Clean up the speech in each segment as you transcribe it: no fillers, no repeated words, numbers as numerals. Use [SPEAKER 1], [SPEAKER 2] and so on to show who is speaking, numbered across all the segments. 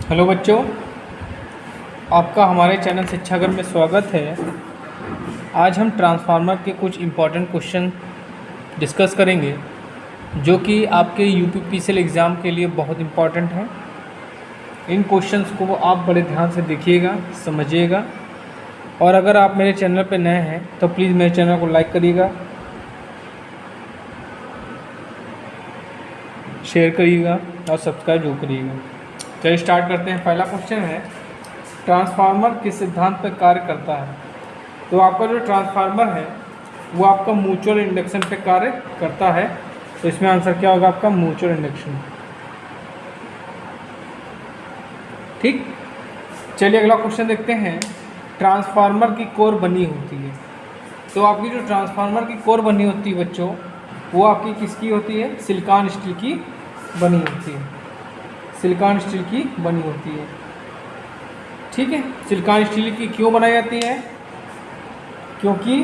[SPEAKER 1] Hello बच्चों, आपका हमारे चैनल शिक्षागर में स्वागत है। आज हम ट्रांसफार्मर के कुछ इम्पॉर्टेंट क्वेश्चन डिस्कस करेंगे जो कि आपके यूपीपीसीएल एग्ज़ाम के लिए बहुत इम्पॉर्टेंट हैं। इन क्वेश्चंस को आप बड़े ध्यान से देखिएगा, समझिएगा, और अगर आप मेरे चैनल पर नए हैं तो प्लीज़ मेरे चैनल को लाइक करिएगा, शेयर करिएगा और सब्सक्राइब जरूर करिएगा। चलिए स्टार्ट करते हैं। पहला क्वेश्चन है, ट्रांसफार्मर किस सिद्धांत पर कार्य करता है? तो आपका जो ट्रांसफार्मर है वो आपका म्यूचुअल इंडक्शन पे कार्य करता है। तो इसमें आंसर क्या होगा आपका? Mutual induction. ठीक, चलिए अगला क्वेश्चन देखते हैं। ट्रांसफार्मर की कोर बनी होती है। तो आपकी जो ट्रांसफार्मर की कोर बनी होती है बच्चों, वो आपकी किसकी होती है? सिलिकॉन स्टील की बनी होती है। सिलिकॉन स्टील की बनी होती है। ठीक है, सिलिकॉन स्टील की क्यों बनाई जाती है? क्योंकि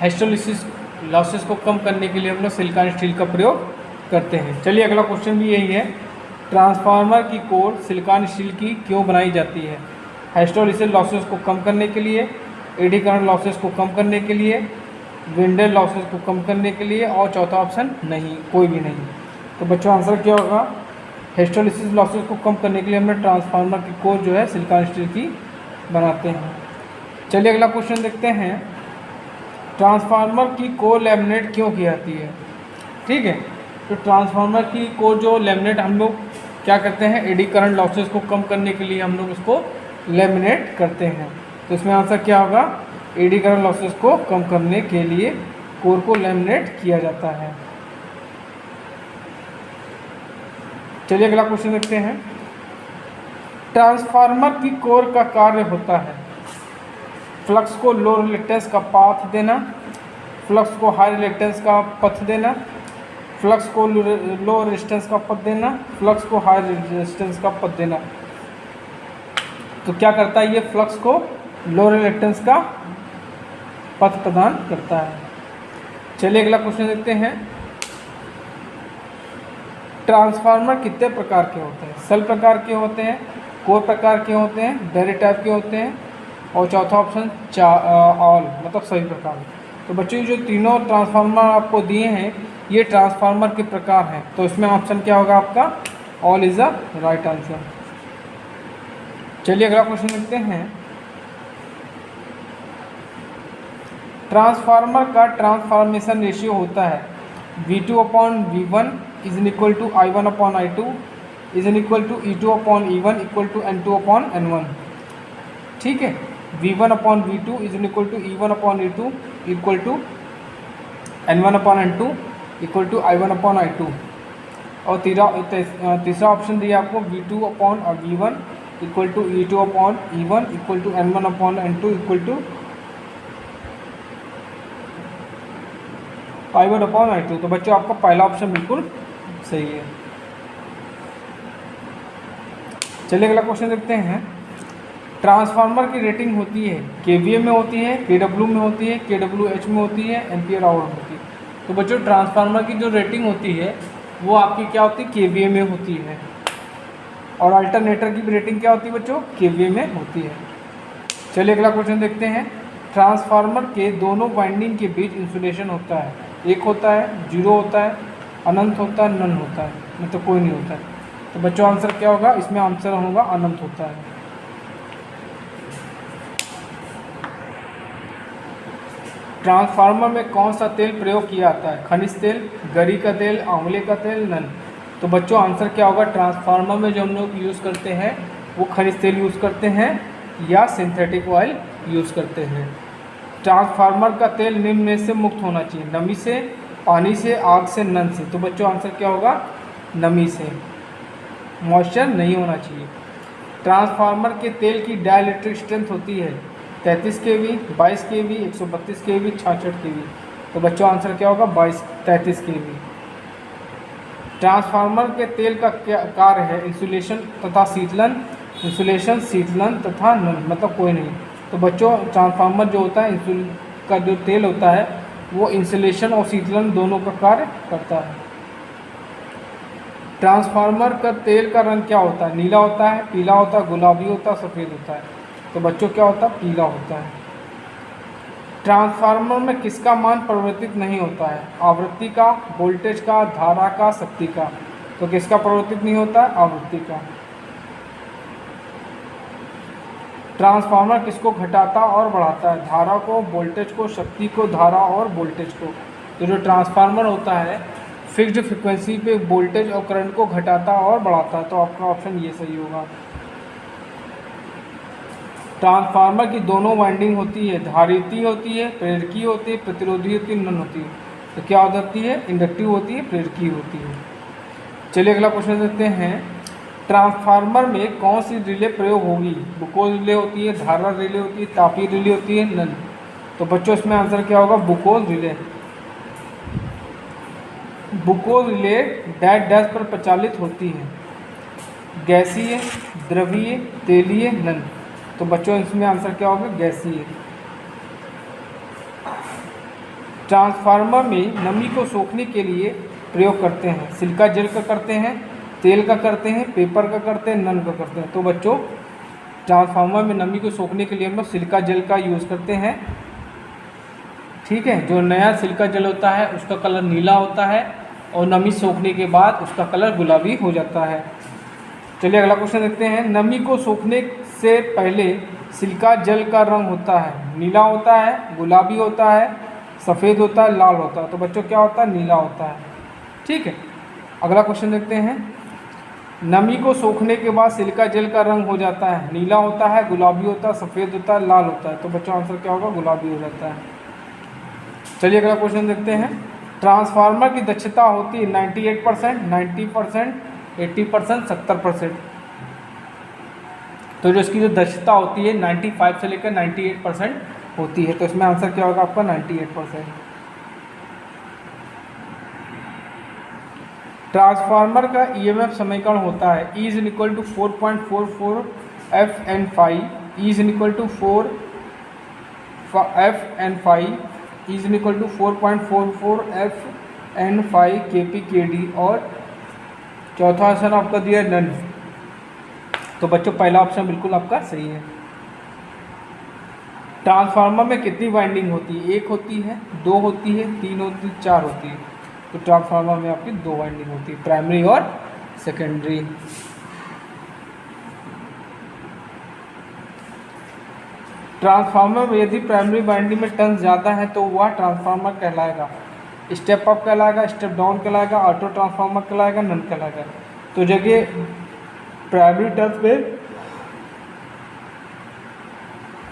[SPEAKER 1] हिस्टोलिसिस लॉसेस को कम करने के लिए हम लोग सिलिकॉन स्टील का प्रयोग करते हैं। चलिए अगला क्वेश्चन भी यही है, ट्रांसफार्मर की कोर सिलिकॉन स्टील की क्यों बनाई जाती है? हिस्टोलिसिस लॉसेस को कम करने के लिए, एडी करंट लॉसेस को कम करने के लिए, विंडेज लॉसेस को कम करने के लिए, और चौथा ऑप्शन नहीं, कोई भी नहीं। तो बच्चों आंसर क्या होगा? हिस्टोलिसिस लॉसेस को कम करने के लिए हमने ट्रांसफार्मर की कोर जो है सिलिकॉन स्टील की बनाते हैं। चलिए अगला क्वेश्चन देखते हैं, ट्रांसफार्मर की कोर लैमिनेट क्यों की जाती है? ठीक है, तो ट्रांसफार्मर की कोर जो लैमिनेट हम लोग क्या करते हैं, एडी करंट लॉसेस को कम करने के लिए हम लोग उसको लैमिनेट करते हैं। तो इसमें आंसर क्या होगा? एडी करंट लॉसेस को कम करने के लिए कोर को लैमिनेट किया जाता है। चलिए अगला क्वेश्चन देखते हैं, ट्रांसफार्मर की कोर का कार्य होता है फ्लक्स को लो रिलेक्टेंस का पाथ देना, फ्लक्स को हाई रिलेक्टेंस का पथ देना, फ्लक्स को लो रेजिस्टेंस का पथ देना, फ्लक्स को हाई रेजिस्टेंस का पथ देना। तो क्या करता है ये? फ्लक्स को लो रिलेक्टेंस का पथ प्रदान करता है। चलिए अगला क्वेश्चन देखते हैं, ट्रांसफार्मर कितने प्रकार के होते हैं? सेल प्रकार के होते हैं, कोर प्रकार के होते हैं, डायरी टाइप के होते हैं, और चौथा ऑप्शन ऑल, मतलब सभी प्रकार। तो बच्चों जो तीनों ट्रांसफार्मर आपको दिए हैं ये ट्रांसफार्मर के प्रकार हैं। तो इसमें ऑप्शन क्या होगा आपका? All is the right answer. चलिए अगला क्वेश्चन देखते हैं, ट्रांसफार्मर का ट्रांसफॉर्मेशन रेशियो होता है V2/V1 is in equal to I1/I2 is in equal to E2/E1 equal to N2/N1। ठीक है, V1/V2 is in equal to E1/E2 equal to N1/N2 equal to I1/I2। और तीसरा ऑप्शन दिया आपको V2/V1 equal to E2/E1 equal to N1/N2 equal to I1/I2। तो बच्चों आपका पहला ऑप्शन बिल्कुल सही है। चलिए अगला क्वेश्चन देखते हैं, ट्रांसफार्मर की रेटिंग होती है KVA में होती है, KW में होती है, KWH में होती है, एम्पियर आवर में होती है। तो बच्चों ट्रांसफार्मर की जो रेटिंग होती है वो आपकी क्या होती है? KVA में होती है। और अल्टरनेटर की भी रेटिंग क्या होती है बच्चों? KVA में होती है। चलिए अगला क्वेश्चन देखते हैं, ट्रांसफार्मर के दोनों वाइंडिंग के बीच इंसुलेशन होता है, एक होता है, जीरो होता है, अनंत होता है, नन होता है, मतलब कोई नहीं होता है। तो बच्चों आंसर क्या होगा? इसमें आंसर होगा अनंत होता है। ट्रांसफार्मर में कौन सा तेल प्रयोग किया जाता है? खनिज तेल, गरी का तेल, आंवले का तेल, नन। तो बच्चों आंसर क्या होगा? ट्रांसफार्मर में जो हम लोग यूज़ करते हैं वो खनिज तेल यूज़ करते हैं या सिंथेटिक ऑयल यूज़ करते हैं। ट्रांसफार्मर का तेल निम्न में से मुक्त होना चाहिए, नमी से, पानी से, आग से, नन से। तो बच्चों आंसर क्या होगा? नमी से, मॉइस्चर नहीं होना चाहिए। ट्रांसफार्मर के तेल की डाइलेक्ट्रिक स्ट्रेंथ होती है 33 kV, 22 kV, 132 kV, 66 kV। तो बच्चों आंसर क्या होगा? 33 kV। ट्रांसफार्मर के तेल का क्या कार्य है? इंसुलेशन तथा शीतलन, इंसुलेशन, शीतलन तथा नन, मतलब कोई नहीं। तो बच्चों ट्रांसफार्मर जो होता है का जो तेल होता है वो इंसुलेशन और शीतलन दोनों का कार्य करता है। ट्रांसफार्मर का तेल का रंग क्या होता है? नीला होता है, पीला होता है, गुलाबी होता है, सफ़ेद होता है। तो बच्चों क्या होता है? पीला होता है। ट्रांसफार्मर में किसका मान परिवर्तित नहीं होता है? आवृत्ति का, वोल्टेज का, धारा का, शक्ति का। तो किसका परिवर्तित नहीं होता है? आवृत्ति का। ट्रांसफार्मर किसको घटाता और बढ़ाता है? धारा को, वोल्टेज को, शक्ति को, धारा और वोल्टेज को। तो जो ट्रांसफार्मर होता है फिक्स्ड फ्रिक्वेंसी पे वोल्टेज और करंट को घटाता और बढ़ाता है। तो आपका ऑप्शन ये सही होगा। ट्रांसफार्मर की दोनों वाइंडिंग होती है, धारिती होती है, प्रेरकी होती है, प्रतिरोधी होती है, नन होती है। तो क्या हो जाती है? इंडक्टिव होती है, प्रेरकी होती है। चलिए अगला क्वेश्चन देखते हैं। ट्रांसफार्मर में कौन सी रिले प्रयोग होगी? बुकोल रिले होती है, धारा रिले होती है, तापीय रिले होती है, नन। तो बच्चों इसमें आंसर क्या होगा? बुकोल रिले। बुकोल रिले डैश डैश पर प्रचालित होती है, गैसीय, द्रवीय, तेलीय, नन। तो बच्चों इसमें आंसर क्या होगा? गैसीय। ट्रांसफार्मर में नमी को सोखने के लिए प्रयोग करते हैं, सिलिका जेल का करते हैं, तेल का करते हैं, पेपर का करते हैं, नन का करते हैं। तो बच्चों ट्रांसफार्मर में नमी को सोखने के लिए हम लोग सिलिका जेल का यूज़ करते हैं। ठीक है, जो नया सिलिका जेल होता है उसका कलर नीला होता है और नमी सोखने के बाद उसका कलर गुलाबी हो जाता है। चलिए अगला क्वेश्चन देखते हैं। नमी को सोखने से पहले सिलिका जेल का रंग होता है, नीला होता है, गुलाबी होता है, सफ़ेद होता है, लाल होता है। तो बच्चों क्या होता है? नीला होता है। ठीक है, अगला क्वेश्चन देखते हैं। नमी को सोखने के बाद सिलिका जेल का रंग हो जाता है, नीला होता है, गुलाबी होता है, सफ़ेद होता है, लाल होता है। तो बच्चों आंसर क्या होगा? गुलाबी हो जाता है। चलिए अगला क्वेश्चन देखते हैं। ट्रांसफार्मर की दक्षता होती है 98%, 90%, 80%, 70%। तो जो इसकी जो दक्षता होती है 95 से लेकर 98% होती है। तो इसमें आंसर क्या होगा आपका? 98%। ट्रांसफार्मर का ईएमएफ समीकरण होता है E = 4.44 F/N∅, E = 4 F/N∅, E = 4.44 F/N∅ kp/kd। और चौथा ऑप्शन आपका दिया नन। तो बच्चों पहला ऑप्शन बिल्कुल आपका सही है। ट्रांसफार्मर में कितनी वाइंडिंग होती है? 1 होती है, 2 होती है, 3 होती है, 4 होती है। तो ट्रांसफार्मर में आपकी 2 वाइंडिंग होती है, प्राइमरी और सेकेंडरी। ट्रांसफार्मर में यदि प्राइमरी वाइंडिंग में टर्न ज़्यादा है तो वह ट्रांसफार्मर कहलाएगा, स्टेप अप कहलाएगा, स्टेप डाउन कहलाएगा, ऑटो ट्रांसफार्मर कहलाएगा, नन कहलाएगा। तो जगह प्राइमरी टर्न पे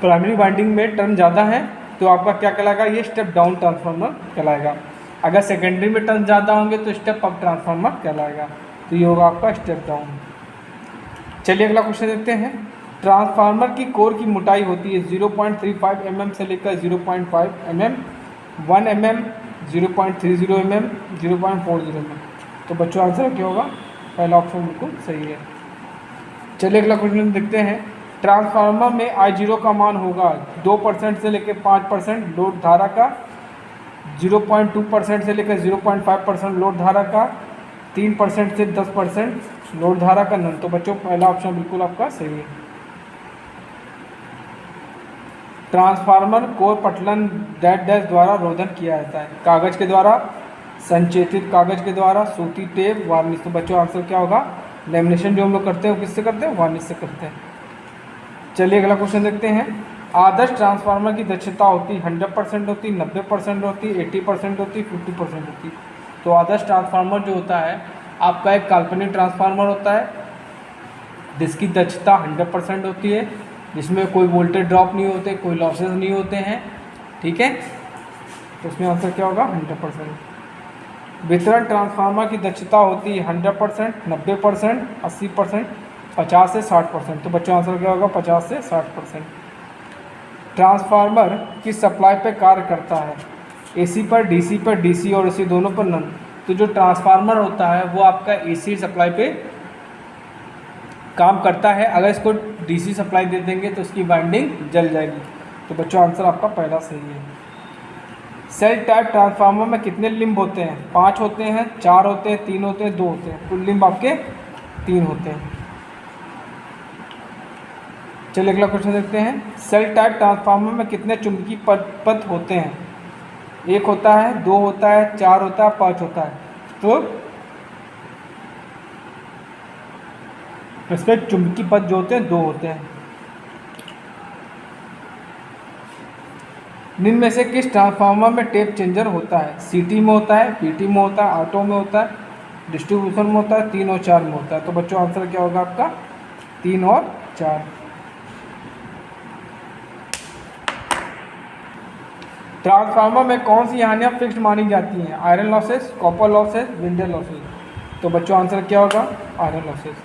[SPEAKER 1] प्राइमरी वाइंडिंग में टर्न ज़्यादा है तो आपका क्या कहलाएगा? ये स्टेप डाउन ट्रांसफार्मर कहलाएगा। अगर सेकेंडरी में टर्न ज़्यादा होंगे तो स्टेप अप ट्रांसफार्मर कहलाएगा। तो ये होगा आपका स्टेप डाउन। चलिए अगला क्वेश्चन देखते हैं। ट्रांसफार्मर की कोर की मोटाई होती है 0.35 mm से लेकर 0.5 mm, 1 mm, 0.30 mm, 0.40 mm। तो बच्चों आंसर क्या होगा? पहला ऑप्शन बिल्कुल सही है। चलिए अगला क्वेश्चन देखते हैं। ट्रांसफार्मर में I0 का मान होगा 2% से लेकर 5% लोड धारा का, 0.2% से लेकर 0.5% लोड धारा का, 3% से 10% लोड धारा का, नन। तो बच्चों पहला ऑप्शन बिल्कुल आपका सही है। ट्रांसफार्मर कोर पटलन डैश डैश द्वारा रोधन किया जाता है, कागज़ के द्वारा, संचेतित कागज़ के द्वारा, सूती टेप, वार्निश। तो बच्चों आंसर क्या होगा? लेमिनेशन जो हम लोग करते हैं वो किससे करते हैं? वार्निश से करते हैं। चलिए अगला क्वेश्चन देखते हैं। आदर्श ट्रांसफार्मर की दक्षता होती 100% होती, 90% होती, 80% होती, 50% होती। तो आदर्श ट्रांसफार्मर जो होता है आपका एक काल्पनिक ट्रांसफार्मर होता है जिसकी दक्षता 100% होती है, जिसमें कोई वोल्टेज ड्रॉप नहीं होते, कोई लॉसेस नहीं होते हैं। ठीक है, तो इसमें आंसर क्या होगा? 100%। वितरण ट्रांसफार्मर की दक्षता होती है 100%, 90%, 80%, 50 से 60%। तो बच्चों आंसर क्या होगा? 50 से 60%। ट्रांसफार्मर की सप्लाई पे कार्य करता है एसी पर, डीसी पर, डीसी और एसी दोनों पर, नन। तो जो ट्रांसफार्मर होता है वो आपका एसी सप्लाई पे काम करता है। अगर इसको डीसी सप्लाई दे देंगे तो उसकी वाइंडिंग जल जाएगी। तो बच्चों आंसर आपका पहला सही है। सेल टाइप ट्रांसफार्मर में कितने लिम्ब होते हैं? 5 होते हैं, 4 होते हैं, 3 होते हैं, 2 होते हैं। कुल लिम्ब आपके 3 होते हैं। चलिए अगला क्वेश्चन देखते हैं। सेल टाइप ट्रांसफार्मर में कितने चुंबकीय पथ होते हैं? 1 होता है, 2 होता है, 4 होता है, 5 होता है। तो इसमें चुंबकीय पथ जो होते हैं 2 होते हैं। निम्न में से किस ट्रांसफार्मर में टेप चेंजर होता है? सीटी में होता है, पीटी में होता है, ऑटो में होता है, डिस्ट्रीब्यूशन में होता है, 3 और 4 में होता है। तो बच्चों आंसर क्या होगा आपका? 3 और 4। ट्रांसफार्मर में कौन सी हानियाँ फिक्स्ड मानी जाती हैं? Iron losses, copper losses, vendor losses. तो बच्चों आंसर क्या होगा? Iron losses.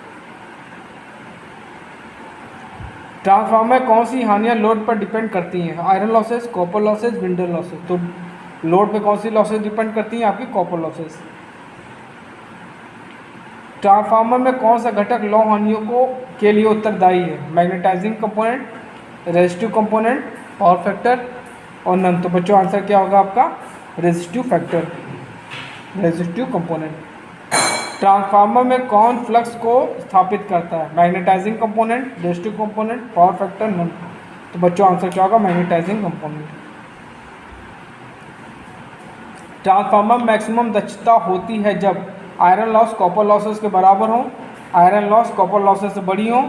[SPEAKER 1] ट्रांसफार्मर में कौन सी हानियाँ लोड पर डिपेंड करती हैं? Iron losses, copper losses, vendor losses. तो लोड पे कौन सी लॉसेस डिपेंड करती हैं? आपकी कॉपर लॉसेस। ट्रांसफार्मर में कौन सा घटक लौ हानियों को के लिए उत्तरदायी है? Magnetising component, resistive component, power factor और नन। तो बच्चों आंसर क्या होगा आपका? Resistive factor, resistive component. Transformer में कौन फ्लक्स को स्थापित करता है? Magnetising component, resistive component, power factor, none. तो बच्चों आंसर क्या होगा? Magnetising component. ट्रांसफार्मर मैक्सिमम दक्षता होती है जब आयरन लॉस कॉपर लॉसेस के बराबर हो, आयरन लॉस कॉपर लॉसेस से बड़ी हो,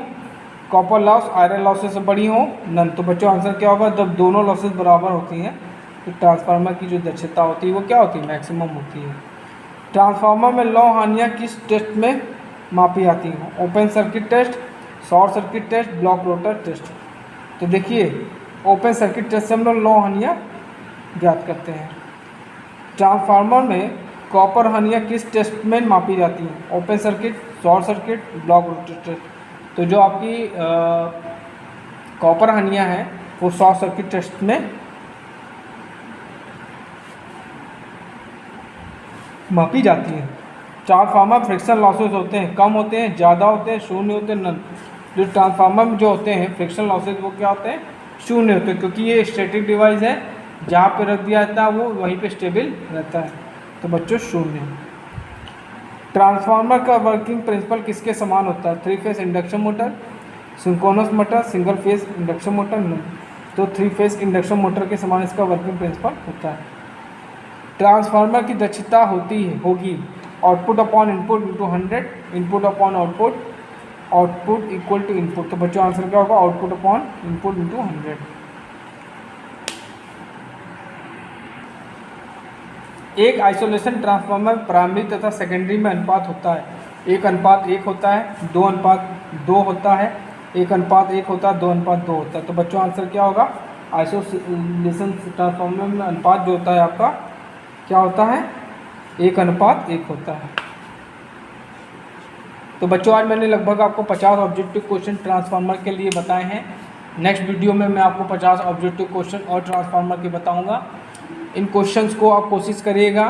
[SPEAKER 1] कॉपर लॉस आयरन लॉसेस से बड़ी हो, नन। तो बच्चों आंसर क्या होगा? जब दोनों लॉसेस बराबर होती हैं तो ट्रांसफार्मर की जो दक्षता होती है वो क्या होती है? मैक्सिमम होती है। ट्रांसफार्मर में लौ हानियाँ किस टेस्ट में मापी जाती हैं? Open circuit test, short circuit test, block rotor test. तो देखिए ओपन सर्किट टेस्ट से हम लोग लौ हानियाँ ज्ञात करते हैं। ट्रांसफार्मर में कॉपर हानियाँ किस टेस्ट में मापी जाती हैं? Open circuit, short circuit, block rotor test. तो जो आपकी कॉपर हानियाँ हैं वो शॉर्ट सर्किट टेस्ट में मापी जाती हैं। ट्रांसफार्मर फ्रिक्शन लॉसेस होते हैं, कम होते हैं, ज़्यादा होते हैं, शून्य होते हैं, नन। जो ट्रांसफार्मर में जो होते हैं फ्रिक्शन लॉसेस वो क्या होते हैं? शून्य होते हैं, क्योंकि ये स्टैटिक डिवाइस है, जहाँ पे रख दिया जाता है वो वहीं पे स्टेबल रहता है। तो बच्चों शून्य। ट्रांसफार्मर का वर्किंग प्रिंसिपल किसके समान होता है? 3 phase induction motor, synchronous motor, single phase induction motor, none. तो 3 फेज इंडक्शन मोटर के समान इसका वर्किंग प्रिंसिपल होता है। ट्रांसफार्मर की दक्षता होगी output upon input into 100, input upon output, output equal to input. तो बच्चों आंसर क्या होगा? Output upon input into 100। एक आइसोलेशन ट्रांसफार्मर प्राइमरी तथा सेकेंडरी में अनुपात होता है। 1:1 होता है, 2:2 होता है, 1:1 होता है, 2:2 होता है। तो बच्चों आंसर क्या होगा? आइसोलेशन ट्रांसफार्मर में अनुपात जो होता है आपका क्या होता है? 1:1 होता है। तो बच्चों आज मैंने लगभग आपको 50 ऑब्जेक्टिव क्वेश्चन ट्रांसफार्मर के लिए बताए हैं। नेक्स्ट वीडियो में मैं आपको 50 ऑब्जेक्टिव क्वेश्चन और ट्रांसफार्मर के बताऊंगा। इन क्वेश्चंस को आप कोशिश करिएगा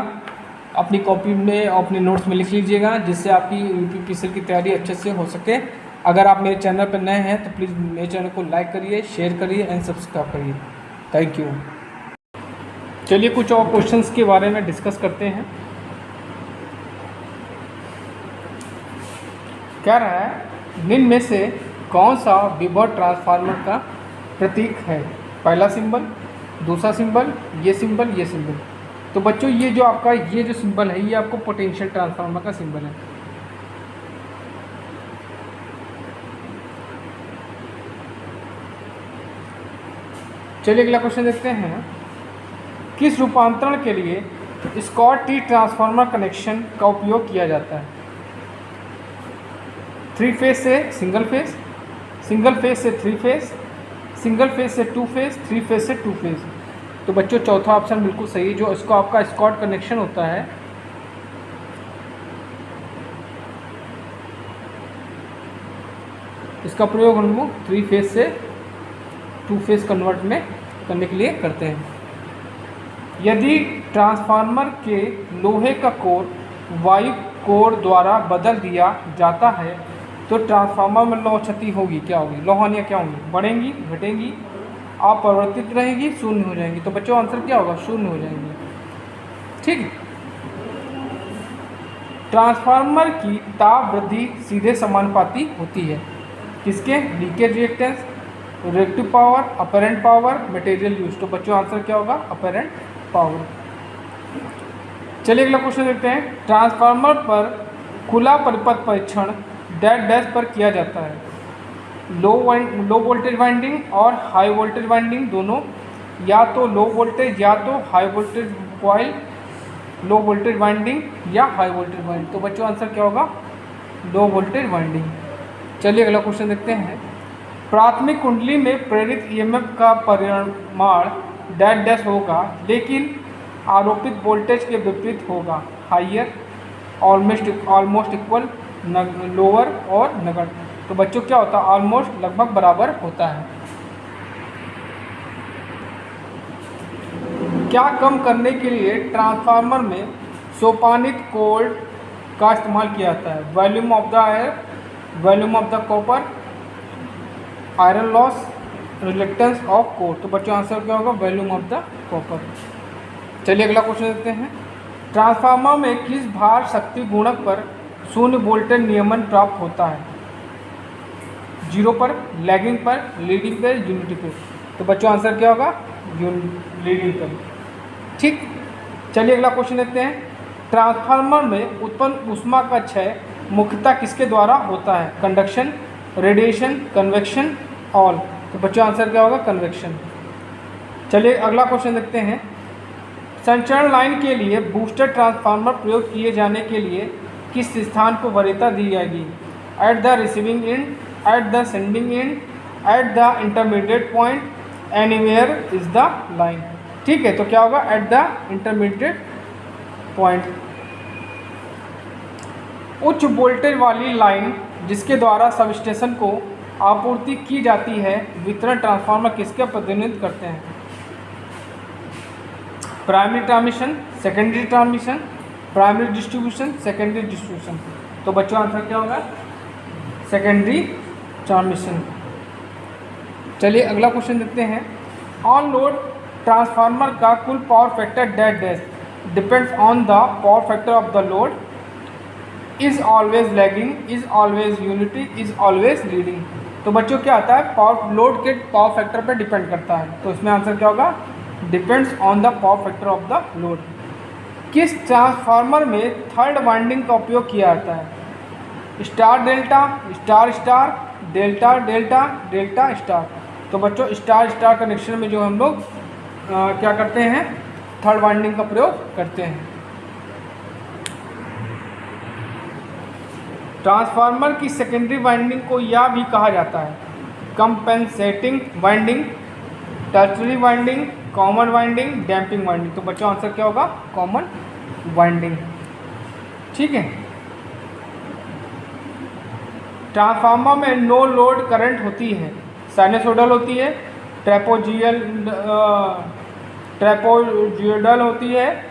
[SPEAKER 1] अपनी कॉपी में और अपने नोट्स में लिख लीजिएगा, जिससे आपकी यूपीपीसीएल की तैयारी अच्छे से हो सके। अगर आप मेरे चैनल पर नए हैं तो प्लीज़ मेरे चैनल को लाइक करिए, शेयर करिए एंड सब्सक्राइब करिए। Thank you. चलिए कुछ और क्वेश्चंस के बारे में डिस्कस करते हैं। क्या रहा है? निम्न में से कौन सा विभव ट्रांसफार्मर का प्रतीक है? पहला सिंबल, दूसरा सिंबल, ये सिंबल, ये सिंबल। तो बच्चों ये जो आपका ये जो सिंबल है ये आपको पोटेंशियल ट्रांसफार्मर का सिंबल है। चलिए अगला क्वेश्चन देखते हैं। किस रूपांतरण के लिए स्कॉट टी ट्रांसफार्मर कनेक्शन का उपयोग किया जाता है? 3 फेज से सिंगल फेज, सिंगल फेज से 3 फेज, सिंगल फेज से 2 फेज, 3 फेज से 2 फेज। तो बच्चों चौथा ऑप्शन बिल्कुल सही है। जो इसको आपका स्कॉट कनेक्शन होता है इसका प्रयोग हम लोग 3 फेज से 2 फेज कन्वर्ट में करने के लिए करते हैं। यदि ट्रांसफार्मर के लोहे का कोर वायु कोर द्वारा बदल दिया जाता है तो ट्रांसफार्मर में लौ क्षति होगी, क्या होगी? लौ हानियाँ क्या होंगी? बढ़ेंगी, घटेंगी, अपरिवर्तित रहेंगी, शून्य हो जाएंगी। तो बच्चों आंसर क्या होगा? शून्य हो जाएंगी। ठीक है। ट्रांसफार्मर की ताप वृद्धि सीधे समानुपाती होती है किसके? Leakage reactance, reactive power, apparent power, material use. तो बच्चों आंसर क्या होगा? Apparent power. चलिए अगला क्वेश्चन देखते हैं। ट्रांसफार्मर पर खुला परिपथ परीक्षण डैश डैश पर किया जाता है। लो वोल्टेज वाइंडिंग और हाई वोल्टेज वाइंडिंग दोनों, या तो लो वोल्टेज या तो high voltage coil, low voltage winding या हाई वोल्टेज वाइंडिंग। तो बच्चों आंसर क्या होगा? Low voltage winding. चलिए अगला क्वेश्चन देखते हैं। प्राथमिक कुंडली में प्रेरित ईएमएफ का परिमाण डैश डैश होगा, लेकिन आरोपित वोल्टेज के विपरीत होगा। हाइयर, ऑलमोस्ट इक्वल, लोअर और नगण्य। तो बच्चों क्या होता है? ऑलमोस्ट लगभग बराबर होता है। क्या कम करने के लिए ट्रांसफार्मर में सोपानित कोल्ड का इस्तेमाल किया जाता है? Volume of the air, volume of the copper, iron loss, reluctance of core. तो बच्चों आंसर क्या होगा? Volume of the copper. चलिए अगला क्वेश्चन देखते हैं। ट्रांसफार्मर में किस भार शक्ति गुणक पर शून्य वोल्टेज नियमन प्राप्त होता है? 0 पर, लैगिंग पर, लीडिंग पर, यूनिटी पर। तो बच्चों आंसर क्या होगा? लीडिंग पर। ठीक। चलिए अगला क्वेश्चन देखते हैं। ट्रांसफार्मर में उत्पन्न ऊष्मा का क्षय मुख्यतः किसके द्वारा होता है? Conduction, radiation, convection, all. तो बच्चों आंसर क्या होगा? कन्वेक्शन। चलिए अगला क्वेश्चन देखते हैं। संचरण लाइन के लिए बूस्टर ट्रांसफार्मर प्रयोग किए जाने के लिए किस स्थान को वरीयता दी जाएगी? At the receiving end, at the sending end, at the intermediate point, anywhere is the line. ठीक है, तो क्या होगा? At the intermediate point. उच्च वोल्टेज वाली लाइन जिसके द्वारा सबस्टेशन को आपूर्ति की जाती है, वितरण ट्रांसफार्मर किसका प्रतिनिधित्व करते हैं? Primary transmission, secondary transmission, primary distribution, secondary distribution. तो बच्चों आंसर क्या होगा? Secondary transmission. चलिए अगला क्वेश्चन देखते हैं। ऑन लोड ट्रांसफार्मर का कुल power factor dash dash depends on the power factor of the load, is always lagging, is always unity, is always leading. तो बच्चों क्या आता है? पावर लोड के पावर फैक्टर पर डिपेंड करता है। तो इसमें आंसर क्या होगा? Depends on the power factor of the load. किस ट्रांसफार्मर में थर्ड वाइंडिंग का उपयोग किया जाता है? Star delta, star star, delta delta, delta star. तो बच्चों स्टार स्टार कनेक्शन में जो हम लोग क्या करते हैं? थर्ड वाइंडिंग का प्रयोग करते हैं। ट्रांसफार्मर की सेकेंडरी वाइंडिंग को यह भी कहा जाता है compensating winding, tertiary winding, common winding, damping winding. तो बच्चों आंसर क्या होगा? Common winding. ठीक है। ट्रांसफार्मर में नो लोड करंट होती है, साइनसोइडल होती है, ट्रेपोजियोडल होती है,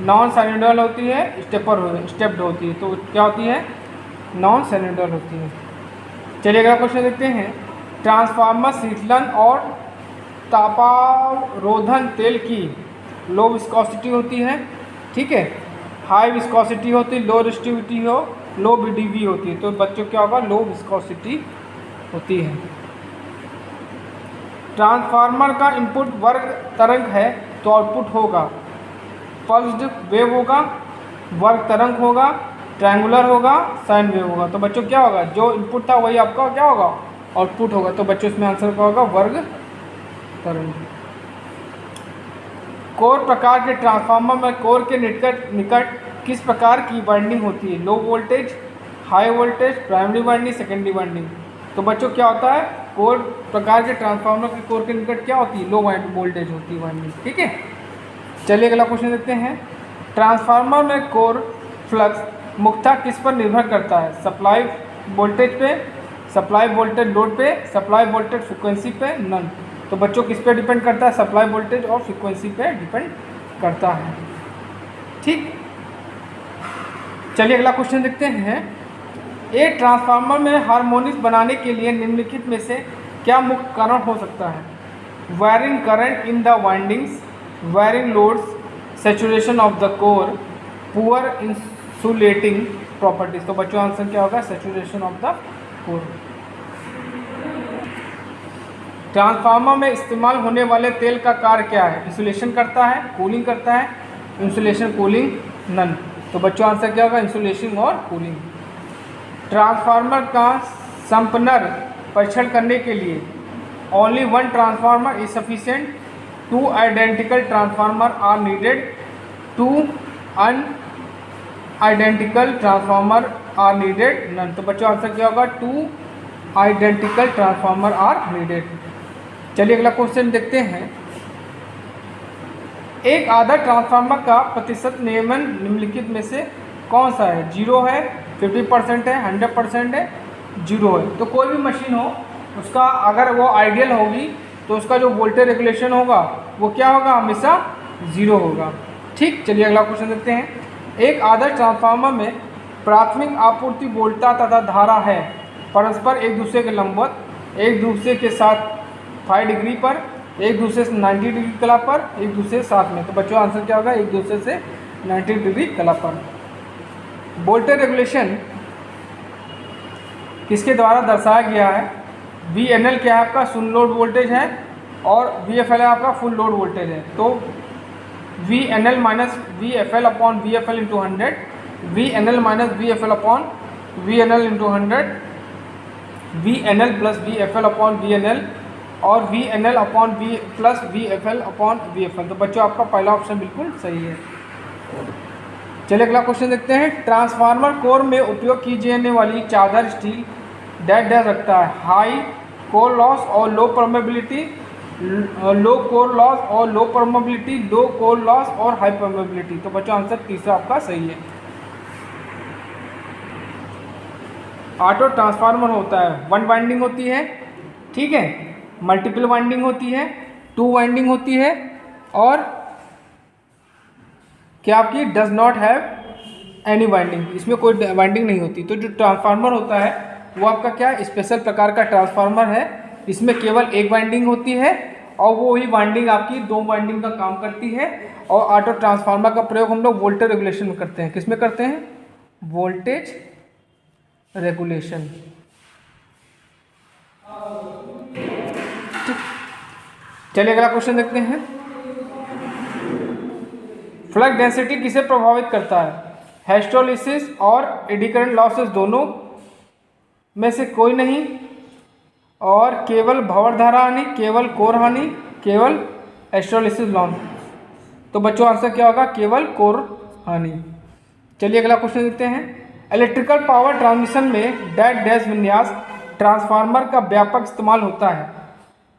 [SPEAKER 1] नॉन साइनोइडल होती है, स्टेप्ड होती है। तो क्या होती है? नॉन साइनोइडल होती है। चलिए अगला क्वेश्चन देखते हैं। ट्रांसफार्मर शीतलन और तापावरोधन तेल की लो विस्कोसिटी होती है। ठीक है। हाई विस्कोसिटी होती है, लो रेसिस्टिविटी हो, लो बीडीवी होती है। तो बच्चों क्या होगा? लो विस्कोसिटी होती है। ट्रांसफार्मर का इनपुट वर्ग तरंग है तो आउटपुट होगा पल्स्ड वेव होगा, वर्ग तरंग होगा, ट्रायंगुलर होगा, साइन वेव होगा। तो बच्चों क्या होगा? जो इनपुट था वही आपका क्या होगा? आउटपुट होगा। तो बच्चों इसमें आंसर क्या होगा? वर्ग तरंग। कोर प्रकार के ट्रांसफार्मर में कोर के निकट किस प्रकार की वाइंडिंग होती है? Low voltage, high voltage, primary winding, secondary winding. तो बच्चों क्या होता है? कोर प्रकार के ट्रांसफार्मर की कोर के निकट क्या होती है? लो वोल्टेज होती है वाइंडिंग। ठीक है। चलिए अगला क्वेश्चन देखते हैं। ट्रांसफार्मर में कोर फ्लक्स मुख्यतः किस पर निर्भर करता है? सप्लाई वोल्टेज पे, सप्लाई वोल्टेज लोड पे, सप्लाई वोल्टेज फ्रिक्वेंसी पे, नन। तो बच्चों किस पे डिपेंड करता है? सप्लाई वोल्टेज और फ्रिक्वेंसी पे डिपेंड करता है। ठीक। चलिए अगला क्वेश्चन देखते हैं। एक ट्रांसफार्मर में हार्मोनिक्स बनाने के लिए निम्नलिखित में से क्या मुख्य कारण हो सकता है? Wiring current in the windings, wiring loads, saturation of the core, poor insulating properties. तो बच्चों आंसर क्या होगा? Saturation of the core. Transformer में इस्तेमाल होने वाले तेल का कार्य क्या है? इंसुलेशन करता है, कूलिंग करता है, इंसुलेशन, कूलिंग, नन। तो बच्चों आंसर क्या होगा? इंसुलेशन और कूलिंग। ट्रांसफार्मर का संपनर परीक्षण करने के लिए only one transformer is sufficient, two identical transformer are needed, two unidentical transformer are needed, none. तो बच्चों आंसर क्या होगा? Two identical transformer are needed. चलिए अगला क्वेश्चन देखते हैं। एक आदर्श ट्रांसफार्मर का प्रतिशत नियमन निम्नलिखित में से कौन सा है? 0 है, 50% है, 100% है, 0 है। तो कोई भी मशीन हो उसका अगर वो आइडियल होगी तो उसका जो वोल्टेज रेगुलेशन होगा वो क्या होगा? हमेशा 0 होगा। ठीक, चलिए अगला क्वेश्चन देखते हैं। एक आदर्श ट्रांसफार्मर में प्राथमिक आपूर्ति वोल्टेज तथा धारा है परस्पर एक दूसरे के लंबवत, एक दूसरे के साथ 5 डिग्री पर, एक दूसरे से 90 डिग्री कला पर, एक दूसरे से साथ में। तो बच्चों आंसर क्या होगा? एक दूसरे से 90 डिग्री कला पर। वोल्टेज रेगुलेशन किसके द्वारा दर्शाया गया है? VNL क्या है आपका? फुल लोड वोल्टेज है, और VFL है आपका फुल लोड वोल्टेज है। तो VNL minus VFL upon VFL into 100, VNL minus VFL upon VNL into 100, VNL plus VFL upon VNL, और VNL upon V plus VFL upon VFL। तो बच्चों आपका पहला ऑप्शन बिल्कुल सही है। चलिए अगला क्वेश्चन देखते हैं। ट्रांसफार्मर कोर में उपयोग की जाने वाली चादर स्टील डैश डैश रखता है? हाई कोर लॉस और लो परमेबिलिटी, लो कोर लॉस और लो परमेबिलिटी, लो कोर लॉस और हाई परमेबिलिटी। तो बच्चों आंसर तीसरा आपका सही है। ऑटो ट्रांसफार्मर होता है, 1 वाइंडिंग होती है, ठीक है, मल्टीपल वाइंडिंग होती है, 2 वाइंडिंग होती है, और क्या आपकी does not have any winding, इसमें कोई वाइंडिंग नहीं होती। तो जो ट्रांसफार्मर होता है वो आपका क्या स्पेशल प्रकार का ट्रांसफार्मर है, इसमें केवल 1 वाइंडिंग होती है, और वो ही वाइंडिंग आपकी 2 वाइंडिंग का काम करती है। और ऑटो ट्रांसफार्मर का प्रयोग हम लोग वोल्टेज रेगुलेशन में करते हैं। किस में करते हैं? Voltage regulation. चलिए अगला क्वेश्चन देखते हैं। फ्लक्स डेंसिटी किसे प्रभावित करता है? हिस्टोलिसिस और एडी करंट लॉसेस दोनों में से कोई नहीं, और केवल भंवर धारा हानि, केवल कोर हानि, केवल हिस्टोलिसिस लॉस। तो बच्चों आंसर क्या होगा? केवल कोर हानि। चलिए अगला क्वेश्चन देखते हैं। इलेक्ट्रिकल पावर ट्रांसमिशन में डैश डैश विन्यास ट्रांसफार्मर का व्यापक इस्तेमाल होता है?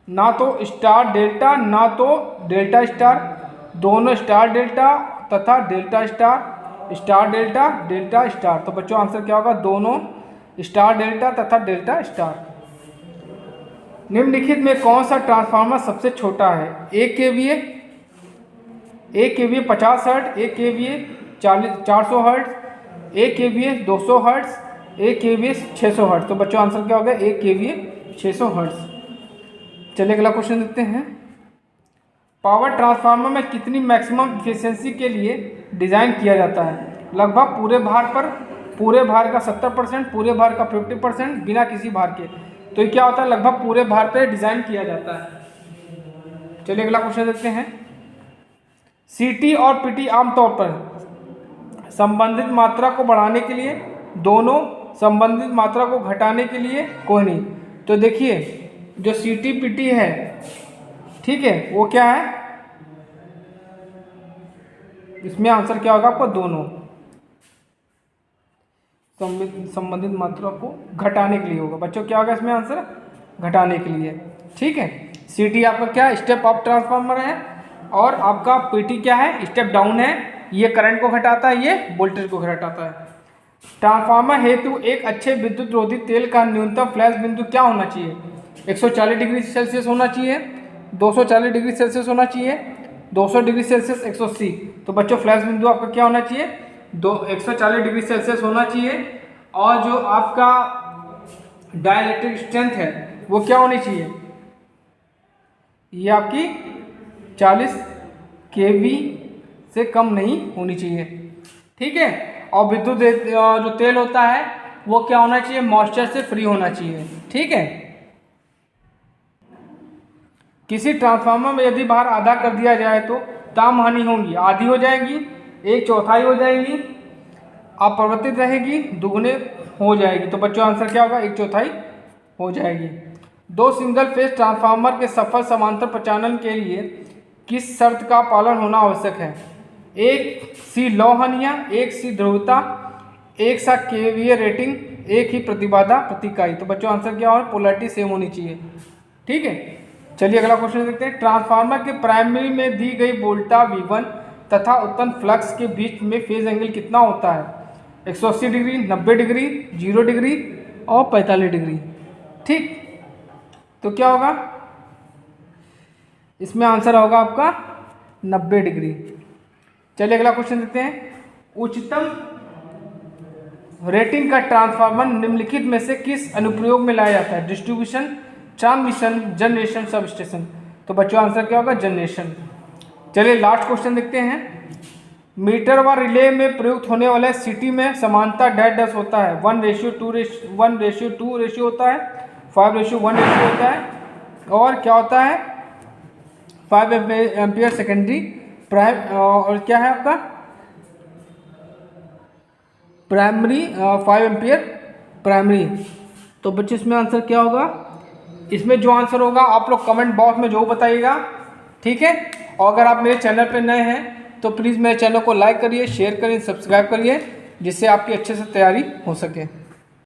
[SPEAKER 1] ना तो स्टार डेल्टा, ना तो डेल्टा स्टार, दोनों स्टार डेल्टा तथा delta star, star delta, delta star. तो बच्चों आंसर क्या होगा? दोनों स्टार डेल्टा तथा डेल्टा स्टार। निम्नलिखित में कौन सा ट्रांसफार्मर सबसे छोटा है? 1 kVA, 1 kVA 50 hertz, 1 kVA 400 hertz, 1 kVA 200 hertz, 1 kVA 600 hertz. तो बच्चों आंसर क्या होगा? 1 kVA 600 हर्ट्ज। चलिए अगला क्वेश्चन देखते हैं। पावर ट्रांसफार्मर में कितनी मैक्सिमम इफिशियंसी के लिए डिज़ाइन किया जाता है? लगभग पूरे भार पर, पूरे भार का 70%, पूरे भार का 50%, बिना किसी भार के। तो ये क्या होता है? लगभग पूरे भार पर डिज़ाइन किया जाता है। चलिए अगला क्वेश्चन देखते हैं। सीटी और पीटी आमतौर पर संबंधित मात्रा को बढ़ाने के लिए, दोनों, संबंधित मात्रा को घटाने के लिए कोई नहीं। तो देखिए जो सीटी पीटी है, ठीक है, वो क्या है? इसमें आंसर क्या होगा आपको? दोनों संबंधित मात्रा को घटाने के लिए होगा। बच्चों क्या होगा इसमें आंसर? घटाने के लिए, ठीक है। सीटी आपका क्या स्टेप अप ट्रांसफार्मर है, और आपका पीटी क्या है? स्टेप डाउन है। ये करंट को घटाता है, ये वोल्टेज को घटाता है। ट्रांसफार्मर हेतु एक अच्छे विद्युत रोधी तेल का न्यूनतम फ्लैश बिंदु क्या होना चाहिए? 140 डिग्री सेल्सियस होना चाहिए, 240 डिग्री सेल्सियस होना चाहिए, 200 डिग्री सेल्सियस, 180। तो बच्चों फ्लैश बिंदु आपका क्या होना चाहिए? 140 डिग्री सेल्सियस होना चाहिए। और जो आपका डाइलेक्ट्रिक स्ट्रेंथ है वो क्या होनी चाहिए? ये आपकी 40 kV से कम नहीं होनी चाहिए। ठीक है। और विद्युत जो तेल होता है वो क्या होना चाहिए, मॉइस्चर से फ्री होना चाहिए। ठीक है। किसी ट्रांसफार्मर में यदि भार आधा कर दिया जाए तो ताम हानि होंगी, आधी हो जाएगी, 1/4 हो जाएंगी, अपरिवर्तित रहेगी, दुगने हो जाएगी। तो बच्चों आंसर क्या होगा, 1/4 हो जाएगी। 2 सिंगल फेज ट्रांसफार्मर के सफल समांतर प्रचालन के लिए किस शर्त का पालन होना आवश्यक है? 1 सी लौहनिया, 1 सी ध्रुवता, 1 सा केवीए रेटिंग, 1 ही प्रतिबाधा प्रति इकाई। तो बच्चों आंसर क्या होगा, पोलैरिटी सेम होनी चाहिए। ठीक है। चलिए अगला क्वेश्चन देखते हैं। ट्रांसफार्मर के प्राइमरी में दी गई वोल्टा V1 तथा उत्पन्न फ्लक्स के बीच में फेज एंगल कितना होता है? 180 डिग्री, 90 डिग्री, 0 डिग्री और 45 डिग्री। ठीक। तो क्या होगा, इसमें आंसर होगा आपका 90 डिग्री। चलिए अगला क्वेश्चन देखते हैं। उच्चतम रेटिंग का ट्रांसफार्मर निम्नलिखित में से किस अनुप्रयोग में लाया जाता है? Distribution, transmission, generation, sub station. तो बच्चों आंसर क्या होगा, जनरेशन। चलिए लास्ट क्वेश्चन देखते हैं। मीटर व रिले में प्रयुक्त होने वाले सिटी में समानता डैश होता है? 1:2 रेशियो होता है, 5:1 रेशियो होता है, और क्या होता है 5 एम्पियर सेकेंडरी प्राइम, और क्या है आपका प्राइमरी 5 एम्पियर प्राइमरी। तो बच्चों इसमें आंसर क्या होगा, इसमें जो आंसर होगा आप लोग कमेंट बॉक्स में जो बताइएगा। ठीक है। और अगर आप मेरे चैनल पर नए हैं तो प्लीज़ मेरे चैनल को लाइक करिए, शेयर करिए, सब्सक्राइब करिए, जिससे आपकी अच्छे से तैयारी हो सके।